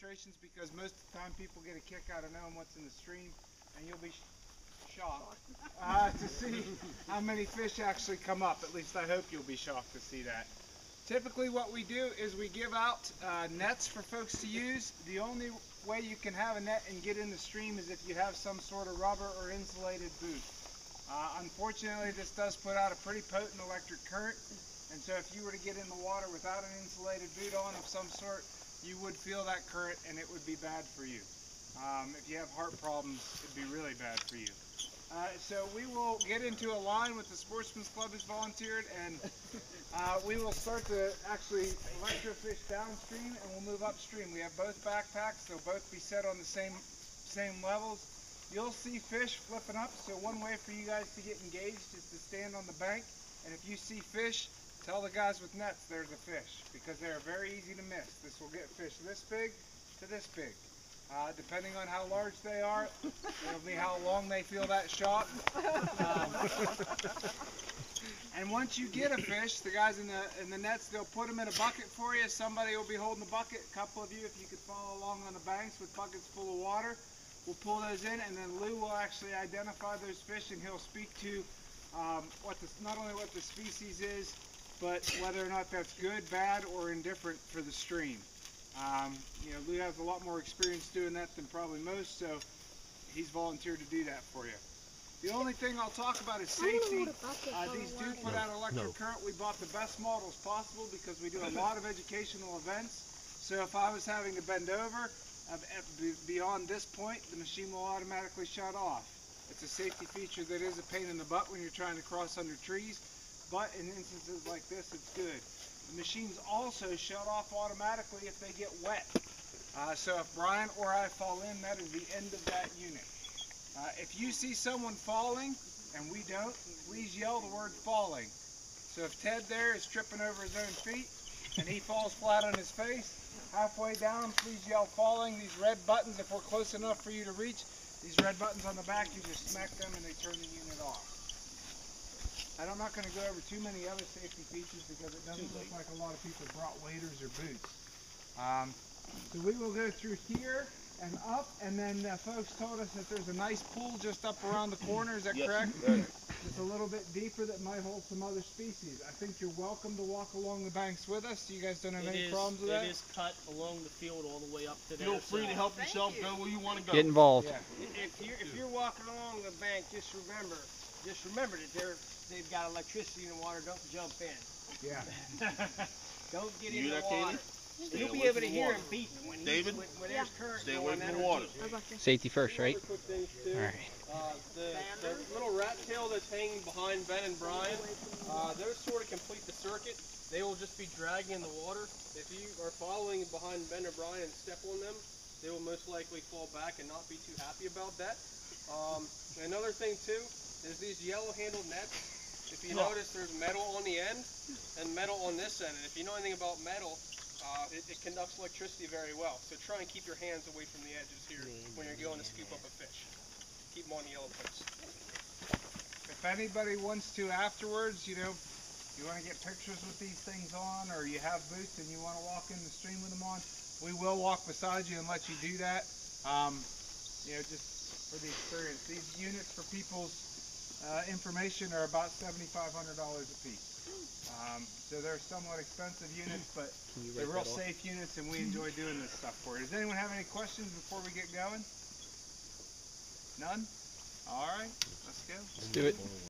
demonstrations because most of the time people get a kick out of knowing what's in the stream, and you'll be shocked to see how many fish actually come up. At least I hope you'll be shocked to see that. Typically what we do is we give out nets for folks to use. The only way you can have a net and get in the stream is if you have some sort of rubber or insulated boot. Unfortunately, this does put out a pretty potent electric current, and so if you were to get in the water without an insulated boot on of some sort, you would feel that current and it would be bad for you. If you have heart problems, it'd be really bad for you. So we will get into a line with the Sportsman's Club who's volunteered, and we will start to actually electrofish downstream, and we'll move upstream. We have both backpacks. They'll both be set on the same levels. You'll see fish flipping up, so one way for you guys to get engaged is to stand on the bank, and if you see fish, tell the guys with nets there's a fish, because they are very easy to miss. This will get fish this big to this big. Depending on how large they are, it'll be how long they feel that shot. And once you get a fish, the guys in the nets, they'll put them in a bucket for you. Somebody will be holding the bucket. A couple of you, if you could follow along on the banks with buckets full of water, we'll pull those in, and then Lou will actually identify those fish, and he'll speak to not only what the species is, but whether or not that's good, bad, or indifferent for the stream. You know, Lou has a lot more experience doing that than probably most, so he's volunteered to do that for you. The only thing I'll talk about is safety. These do put out electric current. We bought the best models possible because we do a lot of educational events. So if I was having to bend over, beyond this point, the machine will automatically shut off. It's a safety feature that is a pain in the butt when you're trying to cross under trees, but in instances like this, it's good. The machines also shut off automatically if they get wet. So if Brian or I fall in, that is the end of that unit. If you see someone falling, and we don't, please yell the word falling. So if Ted there is tripping over his own feet, and he falls flat on his face, halfway down, please yell falling. These red buttons, if we're close enough for you to reach, these red buttons on the back, you just smack them and they turn the unit off. And I'm not going to go over too many other safety features because it doesn't look like a lot of people brought waders or boots. So we will go through here and up, and then folks told us that there's a nice pool just up around the corner. Is that correct? Right. It's a little bit deeper that might hold some other species. I think you're welcome to walk along the banks with us. You guys don't have any problems with that? It is cut along the field all the way up to there. Feel free to help yourself go where you want to go. Get involved. Yeah. If you're walking along the bank, just remember that they've got electricity in the water. Don't jump in. Yeah. Don't get in the water. You'll be able to hear him beating when there's current. Stay away from the water. Safety first, right? Quick things too. All right. The little rat tail that's hanging behind Ben and Brian, those sort of complete the circuit. They will just be dragging in the water. If you are following behind Ben or Brian and step on them, they will most likely fall back and not be too happy about that. Another thing too is these yellow handled nets. If you notice, there's metal on the end and metal on this end. And if you know anything about metal, it conducts electricity very well. So try and keep your hands away from the edges here when you're going to scoop up a fish. Keep them on the yellow posts. If anybody wants to afterwards, you know, you want to get pictures with these things on, or you have boots and you want to walk in the stream with them on, we will walk beside you and let you do that. You know, just for the experience. These units, for people's information, are about $7,500 a piece. So they're somewhat expensive units, but they're real safe units, and we enjoy doing this stuff for you. Does anyone have any questions before we get going? None? All right, let's go. Let's do it.